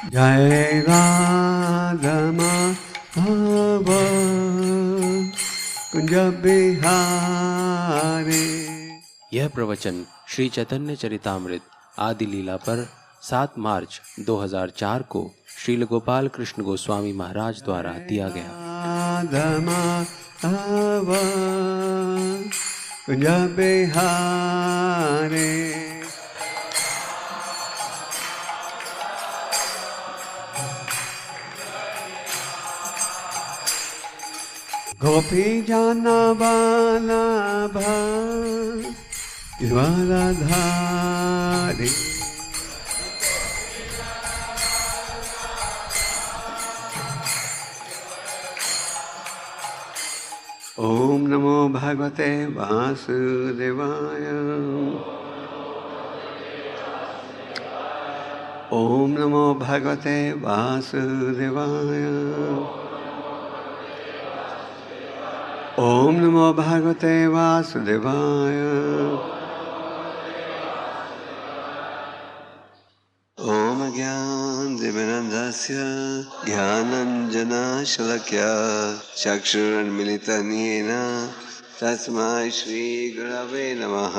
जय राधा माधव कुंज बिहारी। यह प्रवचन श्री चैतन्य चरितामृत आदि लीला पर 7 मार्च 2004 को श्रील गोपाल कृष्ण गोस्वामी महाराज द्वारा दिया गया। राधा माधव कुंज बिहारी। गोपी जाना वल्लभ गिरिवरधारी। ओम नमो भगवते वासुदेवाय। ओम नमो भगवते वासुदेवाय। ओम नमो भगवते वासुदेवाय। ओम ज्ञानदीपनन्दस्य ज्ञानाञ्जनशलाकया चक्षुरुन्मीलितं येन तस्मै श्रीगुरवे नमः।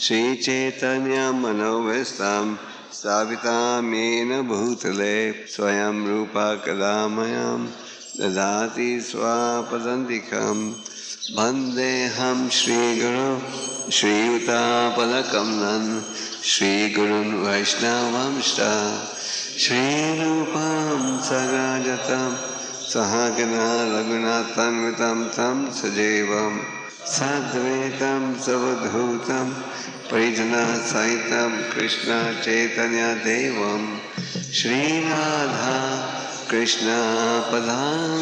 श्रीचैतन्यमनोभीष्टं स्थापितं येन भूतले स्वयं रूपा कदा मह्यं ददाति स्वपदान्तिकम्। वन्देऽहं श्रीगुरुं श्रीयुतापदकमलं श्रीगुरुं वैष्णवंश्च श्रीरूपं सगजतं सहगना रघुनाथान्वितं तं सजीवं साद्वैतं सवधूतं परिजनसहितं कृष्ण चैतन्यदेवं श्रीराधा कृष्णपदां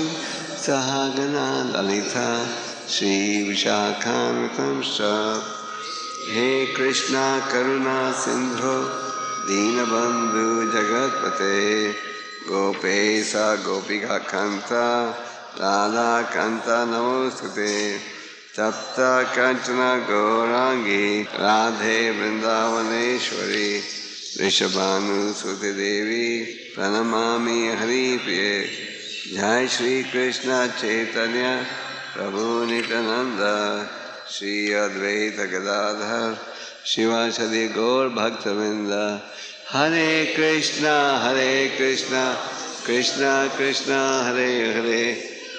सहगना ललिता श्री विशाखान्वितं च। हे कृष्णा करुणा सिंधु दीनबंधु जगतपते गोपेश गोपिका कांता राधा कांता नमोस्तुते। तप्त कांचन गौरांगी राधे वृंदावनेश्वरी वृषभानुसुते देवी प्रणमामि हरिप्रिये। जय श्री कृष्ण चैतन्य प्रभु नित्यानंद श्री अद्वैत गदाधर शिवासादि गौर भक्तवृंद। हरे कृष्णा कृष्णा कृष्णा हरे हरे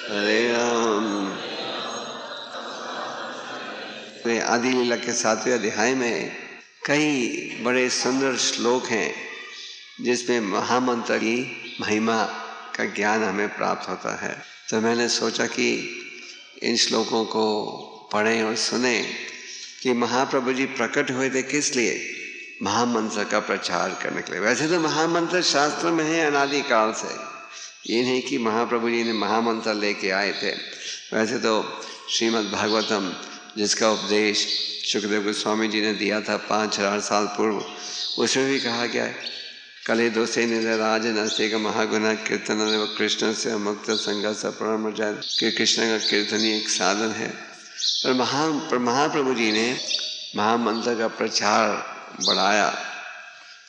हरे राम। आदि लीला के 7वें अध्याय में कई बड़े सुंदर श्लोक हैं जिसमें महामंत्र की महिमा का ज्ञान हमें प्राप्त होता है। तो मैंने सोचा कि इन श्लोकों को पढ़ें और सुने कि महाप्रभु जी प्रकट हुए थे किस लिए? महामंत्र का प्रचार करने के लिए। वैसे तो महामंत्र शास्त्र में है अनादिकाल से, ये नहीं कि महाप्रभु जी ने महामंत्र लेके आए थे। वैसे तो श्रीमद् भागवतम जिसका उपदेश सुखदेव गोस्वामी जी ने दिया था 5000 साल पूर्व, उसमें भी कहा गया है कले दोषे निराज नस्ते का महागुना कीर्तन कृष्ण से मुक्त संग से परमजाय कि कृष्ण का कीर्तन ही एक साधन है। पर महाप्रभु जी ने महामंत्र का प्रचार बढ़ाया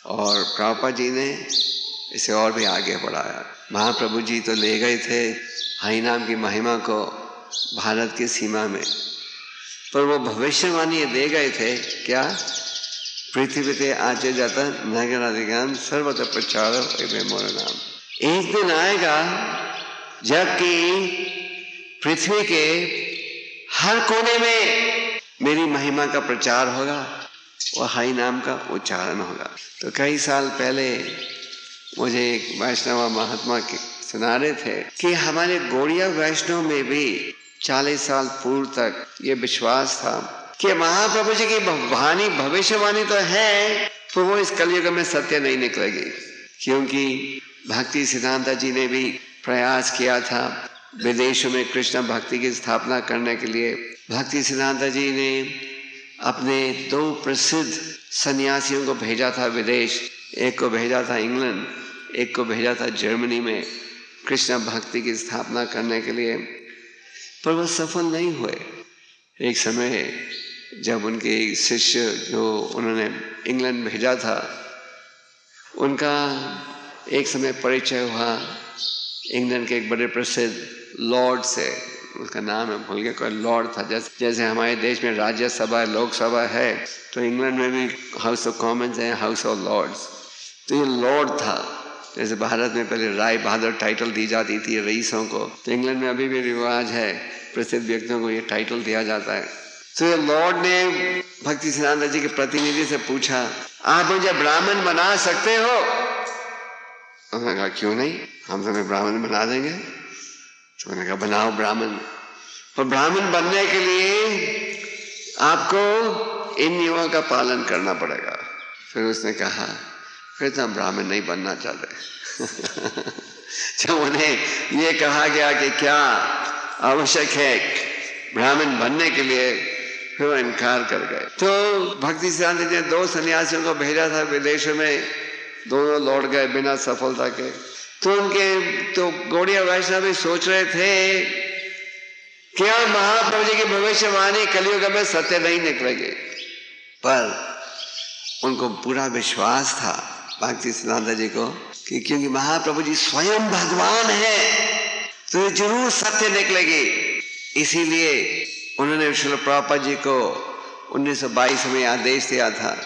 और प्रभुपाद जी ने इसे और भी आगे बढ़ाया। महाप्रभु जी तो ले गए थे हरि नाम की महिमा को भारत की सीमा में, पर वो भविष्यवाणी दे गए थे क्या? पृथ्वी ते आचे जाता नगर अधिगान सर्वत्र प्रचार मोर नाम। एक दिन आएगा जबकि पृथ्वी के हर कोने में मेरी महिमा का प्रचार होगा और हरि नाम का उच्चारण होगा। तो कई साल पहले मुझे एक वैष्णव महात्मा सुना रहे थे कि हमारे गौड़िया वैष्णव में भी 40 साल पूर्व तक ये विश्वास था कि महाप्रभु जी की वाणी भविष्यवाणी तो है पर वो इस कलयुग में सत्य नहीं निकलेगी, क्योंकि भक्ति सिद्धांत जी ने भी प्रयास किया था विदेशों में कृष्ण भक्ति की स्थापना करने के लिए। भक्ति सिद्धांत जी ने अपने 2 प्रसिद्ध सन्यासियों को भेजा था विदेश, एक को भेजा था इंग्लैंड, एक को भेजा था जर्मनी में कृष्ण भक्ति की स्थापना करने के लिए, पर वो सफल नहीं हुए। एक समय जब उनके शिष्य जो उन्होंने इंग्लैंड भेजा था, उनका एक समय परिचय हुआ इंग्लैंड के एक बड़े प्रसिद्ध लॉर्ड से, उसका नाम है भूल गया, कोई लॉर्ड था। जैसे हमारे देश में राज्यसभा लोकसभा है, तो इंग्लैंड में भी हाउस ऑफ कॉमन्स है, हाउस ऑफ लॉर्ड्स। तो ये लॉर्ड था। जैसे भारत में पहले राय बहादुर टाइटल दी जाती थी रईसों को, तो इंग्लैंड में अभी भी रिवाज है, प्रसिद्ध व्यक्तियों को ये टाइटल दिया जाता है। तो ये लॉर्ड ने भक्ति सिद्धांत जी के प्रतिनिधि से पूछा, आप मुझे ब्राह्मण बना सकते हो? उन्होंने कहा क्यों नहीं, हम तुम्हें ब्राह्मण बना देंगे। तो उन्होंने कहा बनाओ ब्राह्मण। और ब्राह्मण बनने के लिए आपको इन नियमों का पालन करना पड़ेगा। फिर उसने कहा फिर तो हम ब्राह्मण नहीं बनना चाहते। जब उन्हें ये कहा गया कि क्या आवश्यक है ब्राह्मण बनने के लिए, फिर वो इनकार कर गए। तो भक्ति सिद्धांत जी ने 2 सन्यासियों को भेजा था विदेशों में, दोनों लौट गए बिना सफलता के। तो गौड़िया वैष्णव भी सोच रहे थे क्या महाप्रभु जी की भविष्यवाणी कलियुग में सत्य नहीं निकलेगी, पर उनको पूरा विश्वास था भक्ति सिद्धांत जी को कि क्योंकि महाप्रभु जी स्वयं भगवान है तो ये जरूर सत्य निकलेगी। इसीलिए उन्होंने श्रील प्रभुपाद जी को 1922 में आदेश दिया था,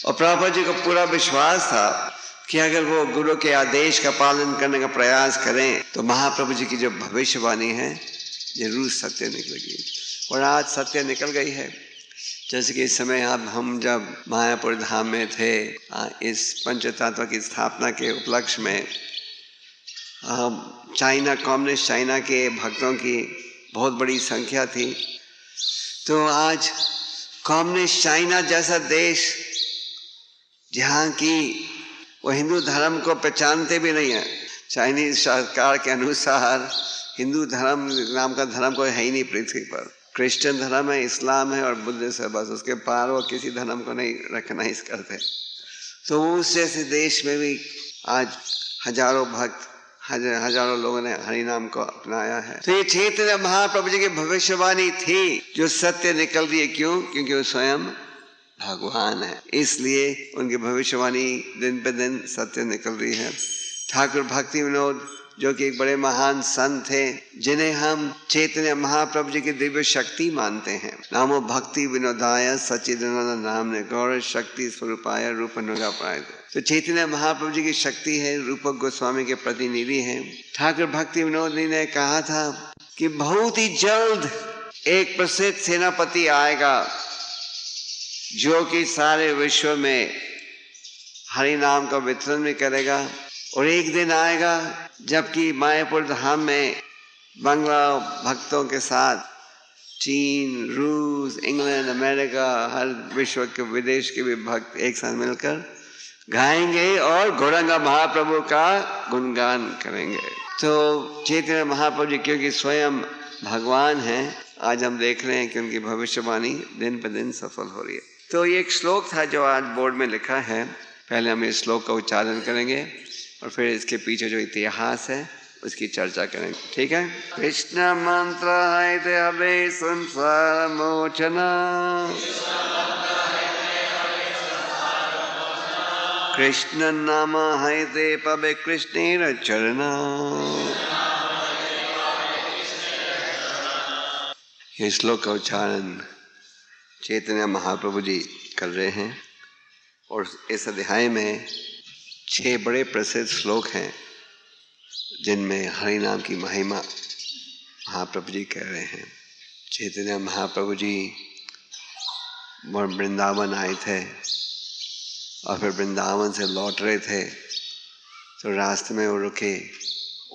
और प्रभुपाद जी को पूरा विश्वास था कि अगर वो गुरु के आदेश का पालन करने का प्रयास करें तो महाप्रभु जी की जो भविष्यवाणी है जरूर सत्य निकलेगी। और आज सत्य निकल गई है। जैसे कि इस समय अब हम जब मायापुर धाम में थे, इस पंचतत्व की स्थापना के उपलक्ष्य में चाइना, कम्युनिस्ट चाइना के भक्तों की बहुत बड़ी संख्या थी। तो आज कम्युनिस्ट चाइना जैसा देश, जहाँ की वो हिंदू धर्म को पहचानते भी नहीं है, चाइनीज सरकार के अनुसार हिंदू धर्म नाम का धर्म कोई है ही नहीं पृथ्वी पर। क्रिश्चियन धर्म है, इस्लाम है और बुद्धिस्ट है, बस उसके पार वो किसी धर्म को नहीं रिकॉग्नाइज करते। तो उस जैसे देश में भी आज हजारों भक्त, हजारों लोगों ने हरि नाम को अपनाया है। तो ये चैतन्य महाप्रभु जी की भविष्यवाणी थी जो सत्य निकल रही है। क्यों? क्योंकि वो स्वयं भगवान है, इसलिए उनकी भविष्यवाणी दिन पे दिन सत्य निकल रही है। ठाकुर भक्ति विनोद जो कि एक बड़े महान संत थे, जिन्हें हम चैतन्य महाप्रभु जी की दिव्य शक्ति मानते हैं। नामो भक्ति विनोदाय सच्चिदानंद नामने गौर शक्ति स्वरूपाय रूप अनुगापाय। तो चैतन्य महाप्रभु जी की शक्ति है, रूपक गोस्वामी के प्रतिनिधि हैं। ठाकुर भक्ति विनोद ने कहा था कि बहुत ही जल्द एक प्रसिद्ध सेनापति आएगा जो कि सारे विश्व में हरि नाम का वितरण भी करेगा। और एक दिन आएगा जबकि मायापुर धाम में बांग्ला भक्तों के साथ चीन, रूस, इंग्लैंड, अमेरिका, हर विश्व के विदेश के भी भक्त एक साथ मिलकर गाएंगे और गौरंगा महाप्रभु का गुणगान करेंगे। तो चैतन्य महाप्रभु जी क्योंकि स्वयं भगवान हैं, आज हम देख रहे हैं कि उनकी भविष्यवाणी दिन पर दिन सफल हो रही है। तो ये एक श्लोक था जो आज बोर्ड में लिखा है। पहले हम इस श्लोक का उच्चारण करेंगे और फिर इसके पीछे जो इतिहास है उसकी चर्चा करेंगे। ठीक है। कृष्ण मंत्र है ते हवे संसार मोचना, कृष्ण नाम है ते पवे कृष्णेर चरणा। ये श्लोक का उच्चारण चैतन्य महाप्रभु जी कर रहे हैं और इस अध्याय में 6 बड़े प्रसिद्ध श्लोक हैं जिनमें हरि नाम की महिमा महाप्रभु जी कह रहे हैं। चैतन्य महाप्रभु जी वृंदावन आए थे और फिर वृंदावन से लौट रहे थे तो रास्ते में वो रुके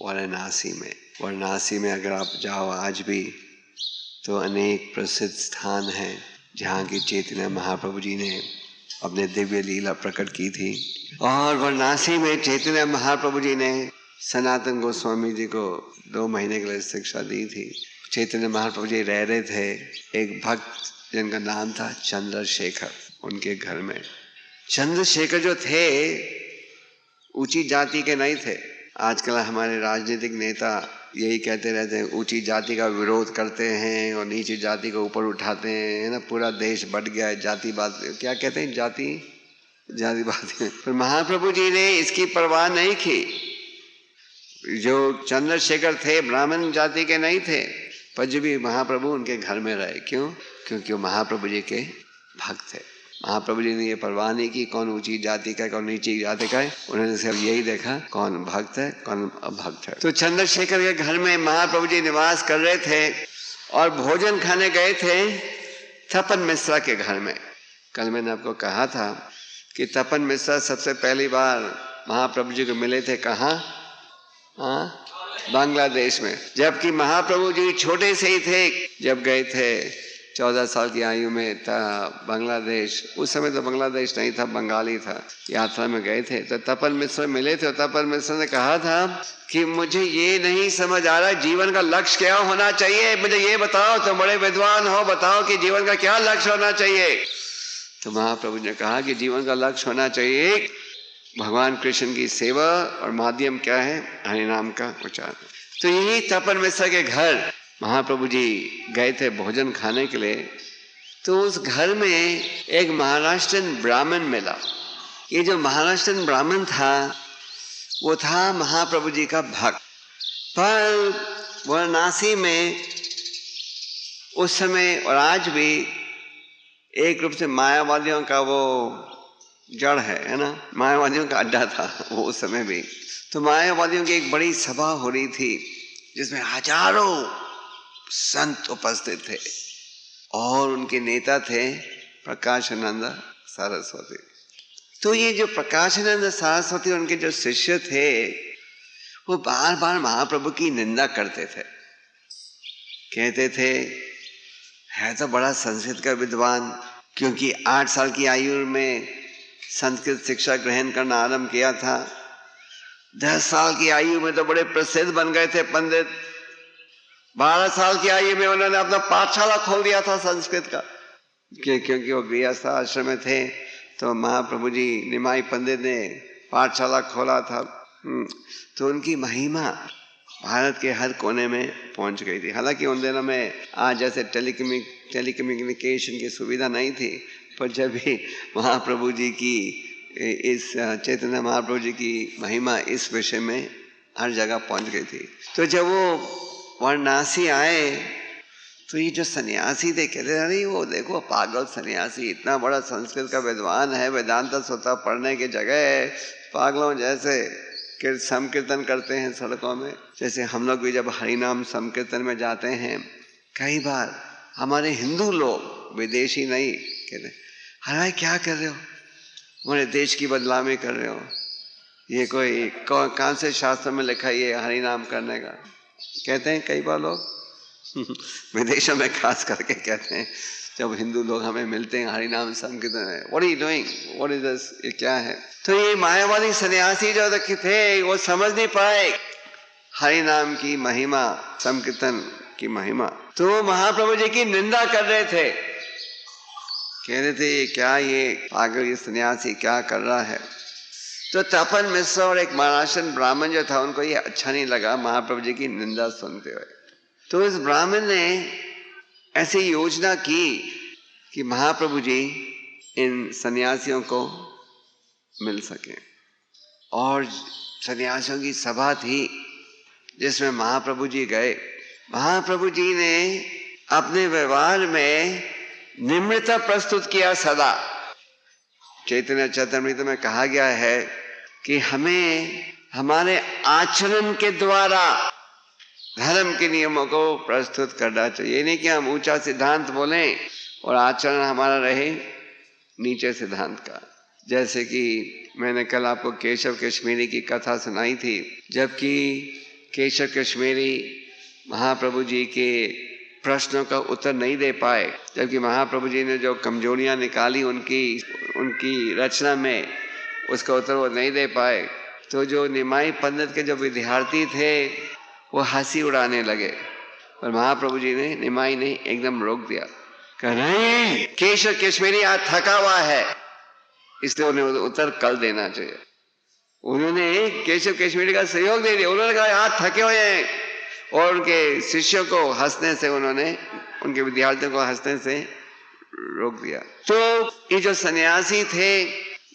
वाराणसी में। वाराणसी में अगर आप जाओ आज भी तो अनेक प्रसिद्ध स्थान हैं जहाँ की चैतन्य महाप्रभु जी ने अपने दिव्य लीला प्रकट की थी। और वाराणसी में चैतन्य महाप्रभु जी ने सनातन गोस्वामी जी को 2 महीने के लिए शिक्षा दी थी। चैतन्य महाप्रभु जी रह रहे थे एक भक्त जिनका नाम था चंद्रशेखर, उनके घर में। चंद्रशेखर जो थे ऊंची जाति के नहीं थे। आजकल हमारे राजनीतिक नेता यही कहते रहते हैं ऊंची जाति का विरोध करते हैं और नीची जाति को ऊपर उठाते हैं, है ना। पूरा देश बढ़ गया है जातिवाद, क्या कहते हैं, जाति ज्यादा बात है। पर महाप्रभु जी ने इसकी परवाह नहीं की। जो चंद्रशेखर थे ब्राह्मण जाति के नहीं थे, पर जब भी महाप्रभु उनके घर में रहे। क्यों? क्योंकि वो महाप्रभु जी के भक्त थे। महाप्रभु जी ने ये परवाह नहीं की कौन ऊंची जाति का है कौन नीची जाति का है। उन्होंने सिर्फ यही देखा कौन भक्त है कौन अभक्त है। तो चंद्रशेखर के घर में महाप्रभु जी निवास कर रहे थे और भोजन खाने गए थे तपन मिश्रा के घर में। कल मैंने आपको कहा था कि तपन मिश्रा सबसे पहली बार महाप्रभु जी को मिले थे कहाँ? बांग्लादेश में। जबकि महाप्रभु जी छोटे से ही थे जब गए थे, 14 साल की आयु में था बांग्लादेश। उस समय तो बांग्लादेश नहीं था, बंगाली था। यात्रा में गए थे तो तपन मिश्र मिले थे। तपन मिश्र ने कहा था कि मुझे ये नहीं समझ आ रहा जीवन का लक्ष्य क्या होना चाहिए, मुझे ये बताओ। तो बड़े विद्वान हो, बताओ कि जीवन का क्या लक्ष्य होना चाहिए। तो महाप्रभु ने कहा कि जीवन का लक्ष्य होना चाहिए भगवान कृष्ण की सेवा और माध्यम क्या है? हरिनाम का उच्चारण। तो यही तपन मिश्र के घर महाप्रभु जी गए थे भोजन खाने के लिए। तो उस घर में एक महाराष्ट्रन ब्राह्मण मिला। ये जो महाराष्ट्रन ब्राह्मण था वो था महाप्रभु जी का भक्त। पर वाराणसी में उस समय और आज भी एक रूप से मायावादियों का वो जड़ है ना, मायावादियों का अड्डा था वो उस समय भी। तो मायावादियों की एक बड़ी सभा हो रही थी जिसमें हजारों संत उपस्थित थे और उनके नेता थे प्रकाशानंद सरस्वती। तो ये जो प्रकाशानंद सरस्वती उनके जो शिष्य थे वो बार बार महाप्रभु की निंदा करते थे। कहते थे है तो बड़ा संस्कृत का विद्वान, क्योंकि 8 साल की आयु में संस्कृत शिक्षा ग्रहण करना आरंभ किया था। 10 साल की आयु में तो बड़े प्रसिद्ध बन गए थे पंडित। 12 साल की आयु में उन्होंने अपना पाठशाला खोल दिया था संस्कृत का, क्योंकि वो गृहस्थ आश्रम में थे। तो महाप्रभु जी निमाई पंडित ने पाठशाला खोला था। तो उनकी महिमा भारत के हर कोने में पहुंच गई थी। हालांकि उन दिनों में आज जैसे टेलीकम्युनिकेशन की सुविधा नहीं थी, पर जब भी महाप्रभु जी की इस चैतन्य महाप्रभु जी की महिमा इस विषय में हर जगह पहुंच गई थी। तो जब वो वाराणसी आए तो ये जो सन्यासी थे कहते अरे वो देखो पागल सन्यासी, इतना बड़ा संस्कृत का विद्वान है, वेदांत स्वतः पढ़ने की जगह पागलों जैसे संकीर्तन करते हैं सड़कों में। जैसे हम लोग भी जब हरिनाम संकीर्तन में जाते हैं, कई बार हमारे हिंदू लोग, विदेशी नहीं, कहते अरे क्या कर रहे हो, हमारे देश की बदनामी कर रहे हो, ये कोई कौन से शास्त्र में लिखा ये हरिनाम करने का, कहते हैं कई बार लोग विदेशों में खास करके कहते हैं जब हिंदू लोग हमें मिलते हैं हरिनाम संकीर्तन में, what are you doing, what is this, ये क्या है। तो ये मायावादी सन्यासी जो थे वो समझ नहीं पाए हरिनाम की महिमा, संकीर्तन की महिमा। तो वो महाप्रभु जी की निंदा कर रहे थे, कह रहे थे क्या ये पागल ये सन्यासी क्या कर रहा है। तो तपन मिश्र और एक महाराष्ट्रन ब्राह्मण जो था उनको ये अच्छा नहीं लगा महाप्रभु जी की निंदा सुनते हुए। तो इस ब्राह्मण ने ऐसी योजना की कि महाप्रभु जी इन सन्यासियों को मिल सके। और सन्यासियों की सभा थी जिसमें महाप्रभु जी गए। महाप्रभु जी ने अपने व्यवहार में निम्रता प्रस्तुत किया सदा। चैतन्य चरितामृत में कहा गया है कि हमें हमारे आचरण के द्वारा धर्म के नियमों को प्रस्तुत करना चाहिए। ये नहीं कि हम ऊंचा सिद्धांत बोलें और आचरण हमारा रहे नीचे सिद्धांत का। जैसे कि मैंने कल आपको केशव कश्मीरी की कथा सुनाई थी, जबकि केशव कश्मीरी महाप्रभु जी के प्रश्नों का उत्तर नहीं दे पाए, जबकि महाप्रभु जी ने जो कमजोरियां निकाली उनकी रचना में उसका उत्तर वो नहीं दे पाए। तो जो निमाई पंडित के जो विद्यार्थी थे वो हंसी उड़ाने लगे, और महाप्रभु जी ने निमाई ने एकदम रोक दिया, कह रहे केशव कश्मीरी आज थका हुआ है इसलिए उन्हें उत्तर कल देना चाहिए। उन्होंने केशव कश्मीरी का सहयोग दे दिया। उन्होंने कहा आज थके हुए हैं, और उनके शिष्यों को हंसने से उन्होंने उनके विद्यार्थियों को हंसने से रोक दिया। तो ये जो सन्यासी थे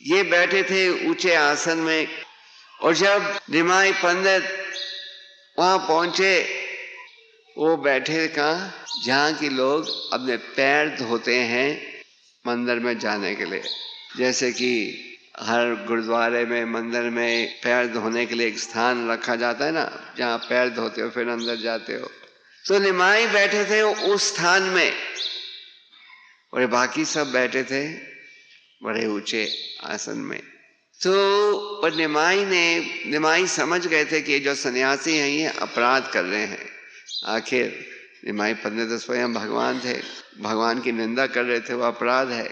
ये बैठे थे ऊंचे आसन में, और जब निमाई पंडित वहां पहुंचे, वो बैठे कहाँ, जहाँ की लोग अपने पैर धोते हैं मंदिर में जाने के लिए। जैसे कि हर गुरुद्वारे में, मंदिर में पैर धोने के लिए एक स्थान रखा जाता है ना, जहाँ पैर धोते हो फिर अंदर जाते हो। तो निमाई बैठे थे उस स्थान में, और बाकी सब बैठे थे बड़े ऊंचे आसन में। तो पर निमाई समझ गए थे कि ये जो सन्यासी हैं ये अपराध कर रहे हैं। आखिर निमाई पंडित तो स्वयं भगवान थे, भगवान की निंदा कर रहे थे, वो अपराध है।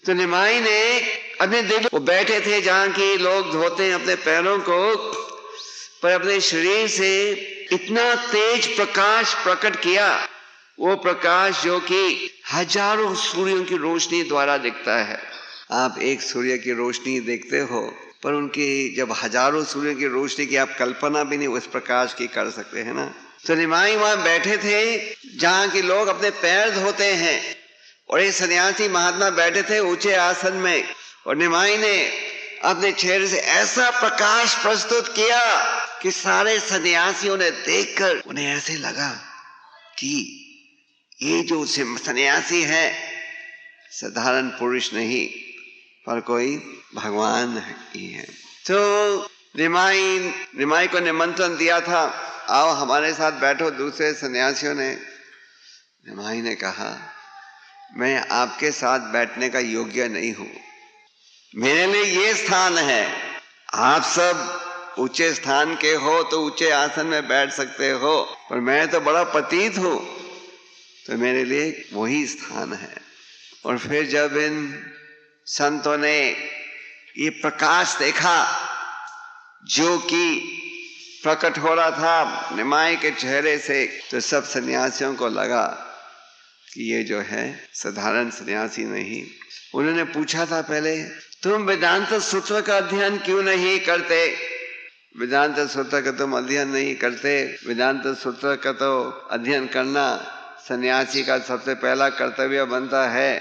तो निमाई ने अपने दिल, वो बैठे थे जहाँ की लोग धोते हैं अपने पैरों को, पर अपने शरीर से इतना तेज प्रकाश प्रकट किया, वो प्रकाश जो कि हजारों सूर्यों की रोशनी द्वारा दिखता है। आप एक सूर्य की रोशनी देखते हो, पर उनकी जब हजारों सूर्यों की रोशनी की आप कल्पना भी नहीं उस प्रकाश की कर सकते हैं ना। तो निमाई वहां बैठे थे जहाँ के लोग अपने पैर धोते हैं, और ये सन्यासी महात्मा बैठे थे ऊंचे आसन में, और निमाई ने अपने चेहरे से ऐसा प्रकाश प्रस्तुत किया कि सारे सन्यासियों ने देखकर उन्हें ऐसे लगा कि ये जो सन्यासी है साधारण पुरुष नहीं, पर कोई भगवान ही है। तो निमाई को निमंत्रण दिया था, आओ हमारे साथ बैठो दूसरे सन्यासियों ने। निमाई ने कहा, मैं आपके साथ बैठने का योग्य नहीं हूं, मेरे लिए ये स्थान है, आप सब ऊंचे स्थान के हो तो ऊंचे आसन में बैठ सकते हो, पर मैं तो बड़ा पतित हूं, तो मेरे लिए वही स्थान है। और फिर जब इन संतों ने ये प्रकाश देखा जो कि प्रकट हो रहा था निमाई के चेहरे से, तो सब सन्यासियों को लगा कि ये जो है साधारण सन्यासी नहीं। उन्होंने पूछा था पहले, तुम वेदांत सूत्र का अध्ययन क्यों नहीं करते? वेदांत सूत्र का तुम अध्ययन नहीं करते? वेदांत सूत्र का तो अध्ययन करना सन्यासी का सबसे पहला कर्तव्य बनता है।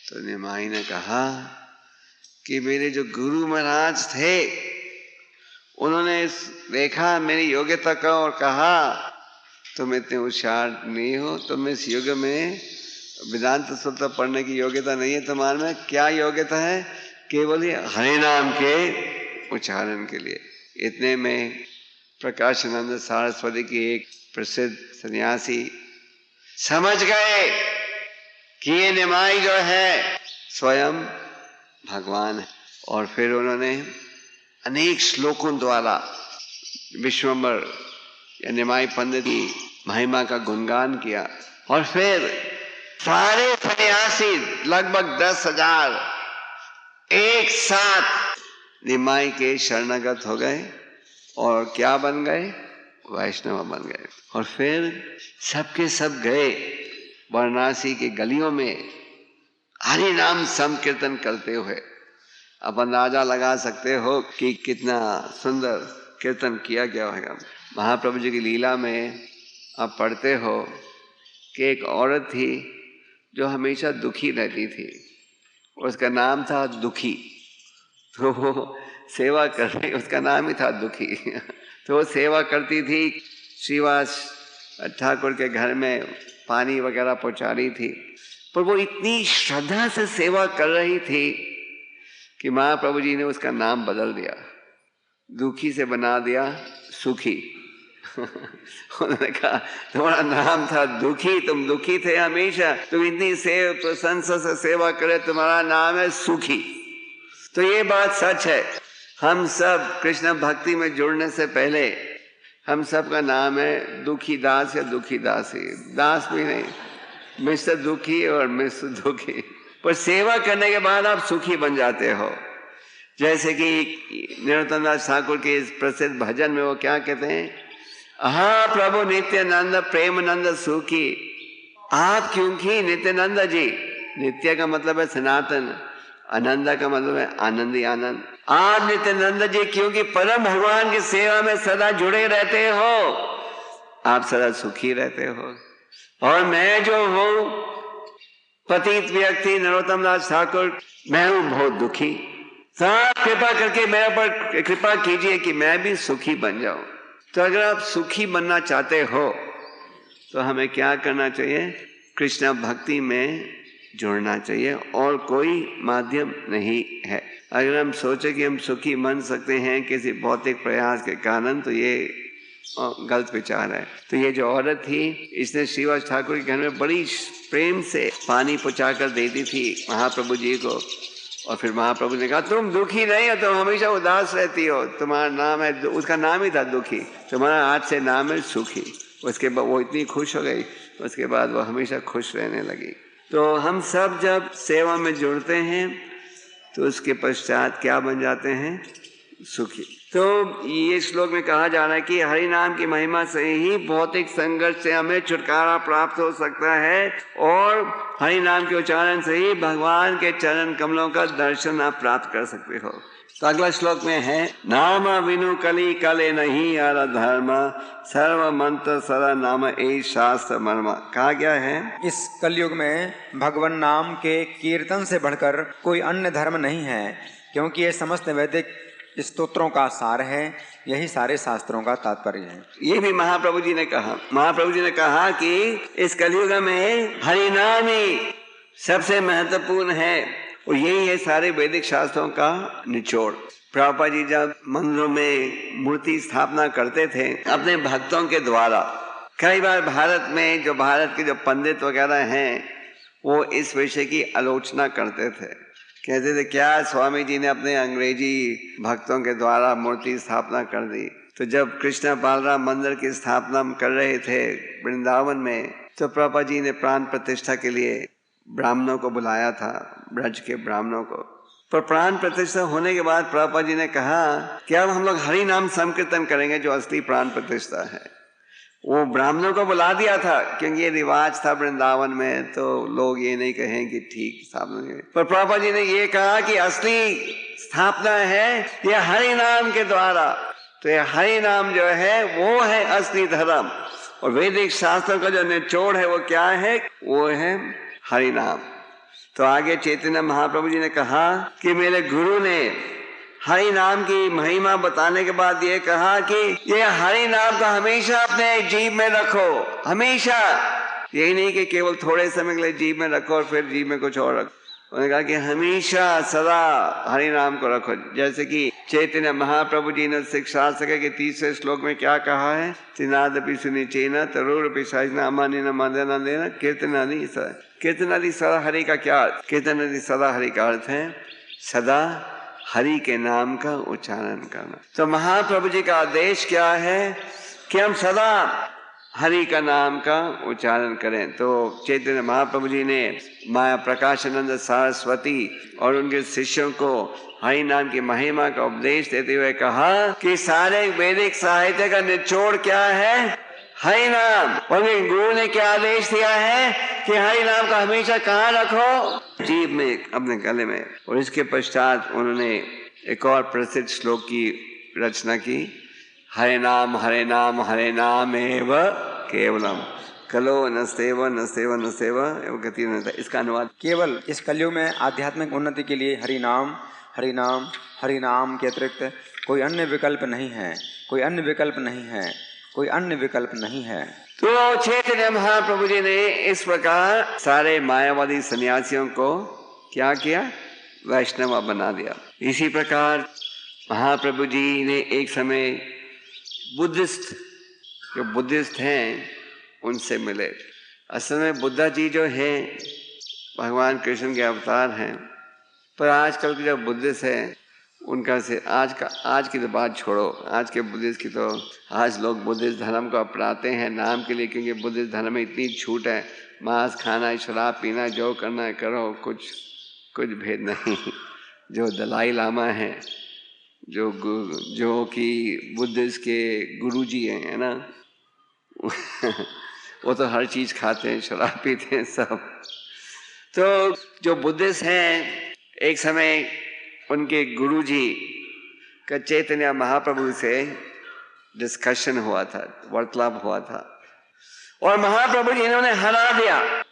तो निमाई ने कहा कि मेरे जो गुरु महाराज थे उन्होंने देखा मेरी योग्यता का और कहा तुम इतने होशियार नहीं हो, तुम इस युग में वेदांत सूत्र पढ़ने की योग्यता नहीं है तुम्हारे में। क्या योग्यता है? केवल ये हरि नाम के उच्चारण के लिए। इतने में प्रकाशानंद सरस्वती की एक प्रसिद्ध सन्यासी समझ गए कि ये निमाई जो है स्वयं भगवान है, और फिर उन्होंने अनेक श्लोकों द्वारा विश्वम्बर या निमाई पंडित की महिमा का गुणगान किया। और फिर सारे सन्यासी लगभग 10,000 एक साथ निमाई के शरणागत हो गए और क्या बन गए? वैष्णव बन गए। और फिर सबके सब गए वाराणसी की गलियों में हरि नाम संकीर्तन करते हुए। अब अंदाजा लगा सकते हो कि कितना सुंदर कीर्तन किया गया होगा। महाप्रभु जी की लीला में आप पढ़ते हो कि एक औरत थी जो हमेशा दुखी रहती थी, उसका नाम था दुखी। तो वो सेवा कर रही, उसका नाम ही था दुखी। तो वो सेवा करती थी, श्रीवास ठाकुर के घर में पानी वगैरह पहुंचा रही थी, पर वो इतनी श्रद्धा से सेवा कर रही थी कि महाप्रभु जी ने उसका नाम बदल दिया, दुखी से बना दिया सुखी। उन्होंने कहा तुम्हारा नाम था दुखी, तुम दुखी थे हमेशा, तुम इतनी प्रशंसा से सेवा करे, तुम्हारा नाम है सुखी। तो ये बात सच है। हम सब कृष्ण भक्ति में जुड़ने से पहले हम सब का नाम है दुखी दास या दुखी दासी, दास भी नहीं, मिस्टर दुखी और मिस्टर दुखी। पर सेवा करने के बाद आप सुखी बन जाते हो। जैसे कि नरोत्तम दास ठाकुर के इस प्रसिद्ध भजन में वो क्या कहते हैं, हाँ प्रभु नित्यानंद प्रेमानंद सुखी। आप क्योंकि नित्यानंद जी, नित्य का मतलब है सनातन, आनंद का मतलब है आनंदी आनंद। आप नित्यानंद जी क्योंकि परम भगवान की सेवा में सदा जुड़े रहते हो, आप सदा सुखी रहते हो। और मैं जो हूँ पतित व्यक्ति नरोत्तम दास ठाकुर, मैं हूँ बहुत दुखी। आप कृपा करके मेरे पर कृपा कीजिए कि मैं भी सुखी बन जाऊं। तो अगर आप सुखी बनना चाहते हो तो हमें क्या करना चाहिए? कृष्ण भक्ति में जुड़ना चाहिए और कोई माध्यम नहीं है। अगर हम सोचे कि हम सुखी बन सकते हैं किसी भौतिक प्रयास के कारण, तो ये गलत विचार है। तो ये जो औरत थी, इसने श्रीवास ठाकुर के घर में बड़ी प्रेम से पानी पहुँचा कर देती थी महाप्रभु जी को। और फिर महाप्रभु ने कहा, तुम दुखी नहीं हो, तुम हमेशा उदास रहती हो, तुम्हारा नाम है, उसका नाम ही था दुखी, तुम्हारा आज से नाम है सुखी। उसके बाद वो इतनी खुश हो गई, उसके बाद वो हमेशा खुश रहने लगी। तो हम सब जब सेवा में जुड़ते हैं तो उसके पश्चात क्या बन जाते हैं? सुखी। तो ये श्लोक में कहा जा रहा है कि हरि नाम की महिमा से ही भौतिक संघर्ष से हमें छुटकारा प्राप्त हो सकता है और हरि नाम के उच्चारण से ही भगवान के चरण कमलों का दर्शन आप प्राप्त कर सकते हो। तो अगला श्लोक में है, नाम विनु कली कले नहीं अर धर्म सर्व मंत्र सरा नाम ए शास्त्र मर्म। कहा गया है, इस कलयुग में भगवान नाम के कीर्तन से बढ़कर कोई अन्य धर्म नहीं है, क्योंकि ये समस्त वैदिक स्तोत्रों का सार है, यही सारे शास्त्रों का तात्पर्य है। ये भी महाप्रभु जी ने कहा। महाप्रभु जी ने कहा कि इस कलयुग में हरि नाम ही सबसे महत्वपूर्ण है और यही है सारे वैदिक शास्त्रों का निचोड़। प्रभुपाद जी जब मंदिरों में मूर्ति स्थापना करते थे अपने भक्तों के द्वारा, कई बार भारत में जो भारत के जो पंडित वगैरह हैं वो इस विषय की आलोचना करते थे। कहते थे, क्या स्वामी जी ने अपने अंग्रेजी भक्तों के द्वारा मूर्ति स्थापना कर दी। तो जब कृष्ण बालराम मंदिर की स्थापना कर रहे थे वृंदावन में, तो प्रभुपाद जी ने प्राण प्रतिष्ठा के लिए ब्राह्मणों को बुलाया था, ब्रज के ब्राह्मणों को। पर प्राण प्रतिष्ठा होने के बाद प्रभुपाद जी ने कहा कि अब हम लोग हरि नाम संकीर्तन करेंगे, जो असली प्राण प्रतिष्ठा है। वो ब्राह्मणों को बुला दिया था क्योंकि ये रिवाज था वृंदावन में, तो लोग ये नहीं कहें कि ठीक स्थापना। पर प्रभुपाद जी ने ये कहा कि असली स्थापना है ये हरि नाम के द्वारा। तो ये हरि नाम जो है वो है असली धर्म और वैदिक शास्त्रों का जो निचोड़ है वो क्या है? वो है हरि नाम। तो आगे चैतन्य महाप्रभु जी ने कहा कि मेरे गुरु ने हरि नाम की महिमा बताने के बाद ये कहा कि ये हरि नाम को हमेशा अपने जीभ में रखो, हमेशा। यही नहीं कि केवल थोड़े समय के लिए जीभ में रखो और फिर जीभ में कुछ और रखो। उन्होंने कहा कि हमेशा सदा हरि नाम को रखो। जैसे कि चैतन्य महाप्रभु जी ने शिक्षा सके के 30वें श्लोक में क्या कहा है, त्रिनादपि सुनिचेन तरुरपि सहजना अमानिन मदनादेन कीर्तनादि। कीर्तनादि सदा हरि का क्या अर्थ? कीर्तनादि सदा हरि का अर्थ है सदा हरि के नाम का उच्चारण करना। तो महाप्रभु जी का आदेश क्या है कि हम सदा हरि का नाम का उच्चारण करें। तो चैतन्य महाप्रभु जी ने माया प्रकाशानंद सरस्वती और उनके शिष्यों को हरि नाम की महिमा का उपदेश देते हुए कहा कि सारे वैदिक साहित्य का निचोड़ क्या है? हरि नाम। और उनके गुरु ने क्या आदेश दिया है कि हरि नाम का हमेशा कहाँ रखो? जीभ में, अपने गले में। और इसके पश्चात उन्होंने एक और प्रसिद्ध श्लोक की रचना की, हरे नाम हरे नाम हरे नाम एव केवलम कलो न सेव न सेव न सेव एवं गति न। इसका अनुवाद, केवल इस कलयुग में आध्यात्मिक उन्नति के लिए हरि नाम हरि नाम हरि नाम के अतिरिक्त कोई अन्य विकल्प नहीं है, कोई अन्य विकल्प नहीं है, कोई अन्य विकल्प नहीं है। तो चैतन्य महाप्रभु जी ने इस प्रकार सारे मायावादी सन्यासियों को क्या किया? वैष्णव बना दिया। इसी प्रकार महाप्रभु जी ने एक समय बुद्धिस्ट हैं उनसे मिले। असल में बुद्धा जी जो है भगवान कृष्ण के अवतार हैं, पर आजकल के जो बुद्धिस्ट हैं उनका से आज की तो बात छोड़ो, आज के बुद्धिस्ट की तो आज लोग बुद्धिस्ट धर्म को अपनाते हैं नाम के लिए, क्योंकि बुद्धिस्ट धर्म में इतनी छूट है, मांस खाना, शराब पीना, जो करना है करो, कुछ भेद नहीं। जो दलाई लामा है, जो कि बुद्धिस्ट के गुरुजी हैं, है ना, वो तो हर चीज खाते हैं, शराब पीते हैं सब। तो जो बुद्धिस्ट हैं, एक समय उनके गुरुजी का चैतन्य महाप्रभु से डिस्कशन हुआ था, वार्तालाप हुआ था, और महाप्रभु जी ने उन्हें हरा दिया।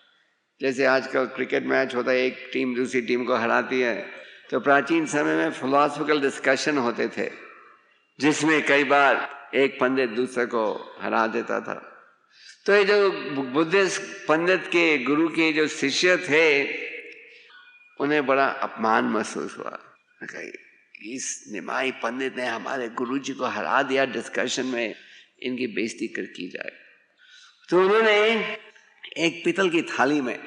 जैसे आजकल क्रिकेट मैच होता है, एक टीम दूसरी टीम को हराती है, तो प्राचीन समय में फिलोसॉफिकल डिस्कशन होते थे, जिसमें कई बार एक पंडित दूसरे को हरा देता था। तो ये जो बुद्धिस्ट पंडित के गुरु के जो शिष्य थे, उन्हें बड़ा अपमान महसूस हुआ। इस निमाई पंडित ने हमारे गुरुजी को हरा दिया डिस्कशन में, इनकी बेइज्जती कर की जाए। तो उन्होंने एक पीतल की थाली में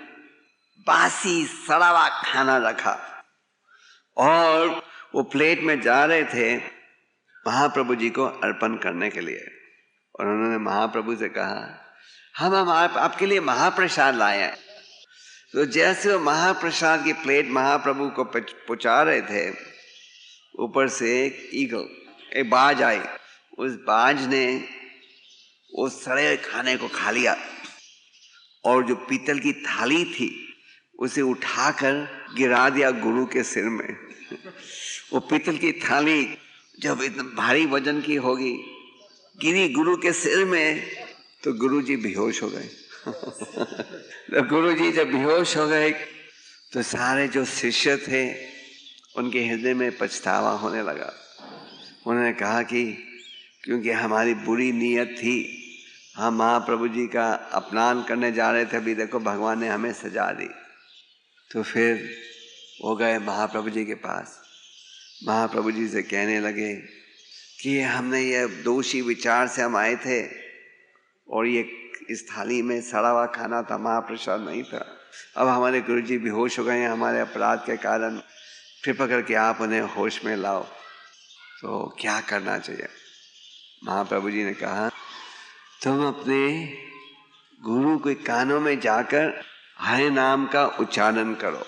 बासी सड़ा हुआ खाना रखा और वो प्लेट में जा रहे थे महाप्रभु जी को अर्पण करने के लिए। और उन्होंने महाप्रभु से कहा, हम आपके लिए महाप्रसाद लाए हैं। तो जैसे वो महाप्रसाद की प्लेट महाप्रभु को पहुंचा रहे थे, ऊपर से एक ईगल, एक बाज आई। उस बाज ने उस सड़े खाने को खा लिया और जो पीतल की थाली थी उसे उठाकर गिरा दिया गुरु के सिर में। वो पीतल की थाली जब इतना भारी वजन की होगी, गिरी गुरु के सिर में, तो गुरु जी बेहोश हो गए। तो गुरु जी जब बेहोश हो गए तो सारे जो शिष्य थे उनके हृदय में पछतावा होने लगा। उन्होंने कहा कि क्योंकि हमारी बुरी नीयत थी, हम महाप्रभु जी का अपमान करने जा रहे थे, अभी देखो भगवान ने हमें सजा दी। तो फिर वो गए महाप्रभु जी के पास, महाप्रभु जी से कहने लगे कि हमने ये दोषी विचार से हम आए थे और ये इस थाली में सड़ा हुआ खाना था, महाप्रसाद नहीं था। अब हमारे गुरु जी बेहोश हो गए हैं हमारे अपराध के कारण, कृपा करके आप उन्हें होश में लाओ। तो क्या करना चाहिए? महाप्रभु जी ने कहा, तुम अपने गुरु के कानों में जाकर हरे नाम का उच्चारण करो।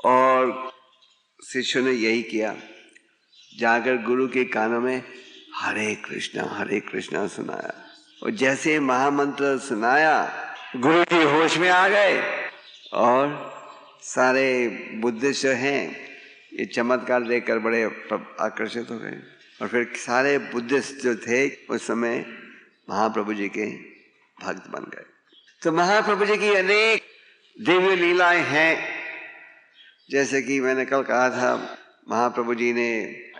और शिष्यों ने यही किया, जाकर गुरु के कानों में हरे कृष्णा सुनाया। और जैसे महामंत्र सुनाया, गुरु जी होश में आ गए और सारे बुद्धिस्ट जो हैं ये चमत्कार देखकर बड़े आकर्षित हो गए। और फिर सारे बुद्धिस्ट जो थे उस समय महाप्रभु जी के भक्त बन गए। तो महाप्रभु जी की अनेक दिव्य लीलाएं हैं। जैसे कि मैंने कल कहा था, महाप्रभु जी ने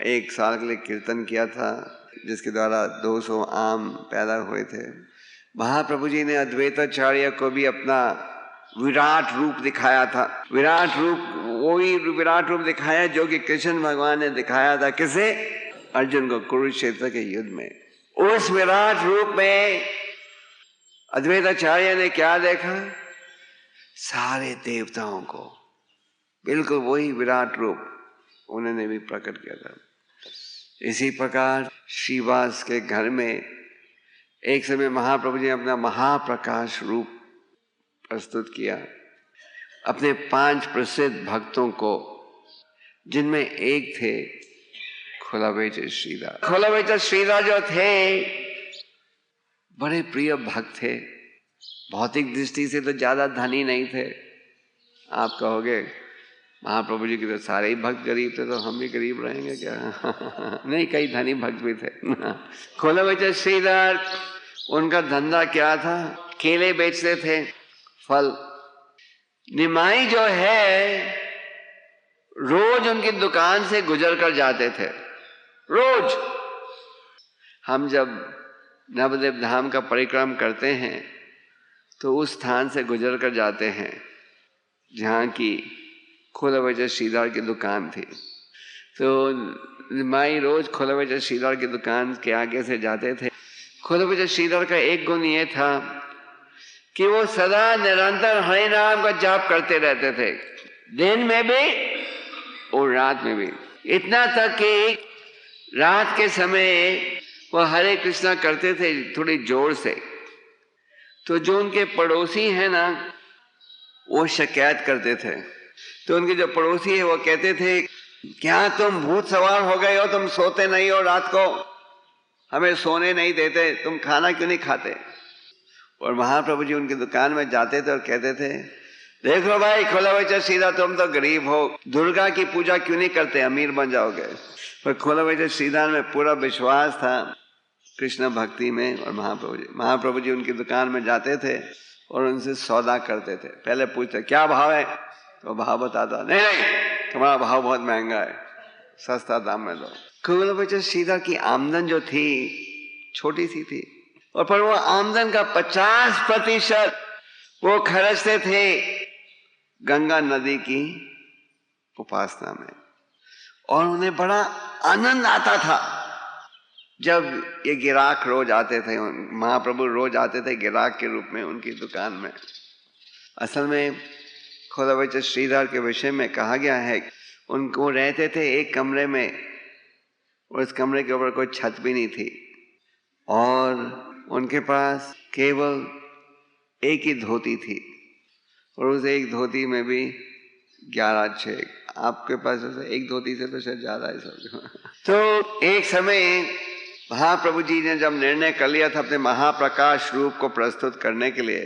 1 साल के लिए कीर्तन किया था, जिसके द्वारा 200 आम पैदा हुए थे। महाप्रभु जी ने अद्वैताचार्य को भी अपना विराट रूप दिखाया था। विराट रूप वही विराट रूप दिखाया जो कि कृष्ण भगवान ने दिखाया था, किसे? अर्जुन को कुरुक्षेत्र के युद्ध में। उस विराट रूप में अद्वैताचार्य ने क्या देखा? सारे देवताओं को, बिल्कुल वही विराट रूप उन्होंने भी प्रकट किया था। इसी प्रकार श्रीवास के घर में एक समय महाप्रभु जी ने अपना महाप्रकाश रूप प्रस्तुत किया अपने 5 प्रसिद्ध भक्तों को, जिनमें एक थे खोलावेच श्रीधर। खोलावेच श्रीधर जो थे बड़े प्रिय भक्त थे, भौतिक दृष्टि से तो ज्यादा धनी नहीं थे। आप कहोगे महाप्रभु जी के तो सारे ही भक्त गरीब थे, तो हम भी गरीब रहेंगे क्या? नहीं, कई धनी भक्त भी थे। खोलावेच श्रीधर, उनका धंधा क्या था? केले बेचते थे, फल। निमाई जो है रोज उनकी दुकान से गुजर कर जाते थे। रोज हम जब नवद्वीप धाम का परिक्रम करते हैं तो उस स्थान से गुजर कर जाते हैं जहाँ की खोलावेच श्रीधर की दुकान थी। तो निमाई रोज खोलावेच श्रीधर की दुकान के आगे से जाते थे। खोलावेच श्रीधर का एक गुण ये था कि वो सदा निरंतर हरि नाम का जाप करते रहते थे, दिन में भी और रात में भी। इतना तक कि रात के समय वो हरे कृष्णा करते थे थोड़ी जोर से। तो जो उनके पड़ोसी हैं ना, वो शिकायत करते थे। तो उनके जो पड़ोसी है वो कहते थे, क्या तुम भूत सवार हो गए हो? तुम सोते नहीं हो रात को, हमें सोने नहीं देते, तुम खाना क्यों नहीं खाते? और महाप्रभु जी उनकी दुकान में जाते थे और कहते थे, देख लो भाई खोलावेच श्रीधर, तुम तो गरीब हो, दुर्गा की पूजा क्यों नहीं करते, अमीर बन जाओगे। पर खोलावेच श्रीधर में पूरा विश्वास था कृष्ण भक्ति में। और महाप्रभु जी उनकी दुकान में जाते थे और उनसे सौदा करते थे। पहले पूछते क्या भाव है, तो भाव बताता, नहीं नहीं तुम्हारा भाव बहुत महंगा है, सस्ता दाम में दो। कुलवैचर श्रीधर की आमदन जो थी छोटी सी थी, और पर वो आमदन का 50% वो खर्चते थे गंगा नदी की उपासना में। और उन्हें बड़ा आनंद आता था जब ये गिराक रोज आते थे, महाप्रभु रोज आते थे गिराक के रूप में उनकी दुकान में। असल में कुलवैचर श्रीधर के विषय में कहा गया है, उनको रहते थे एक कमरे में, और उस कमरे के ऊपर कोई छत भी नहीं थी, और उनके पास केवल एक ही धोती थी, और उस एक धोती में भी 11 छेद। आपके पास एक धोती से तो शायद ज्यादा है सब। तो एक समय महाप्रभु जी ने जब निर्णय कर लिया था अपने महाप्रकाश रूप को प्रस्तुत करने के लिए,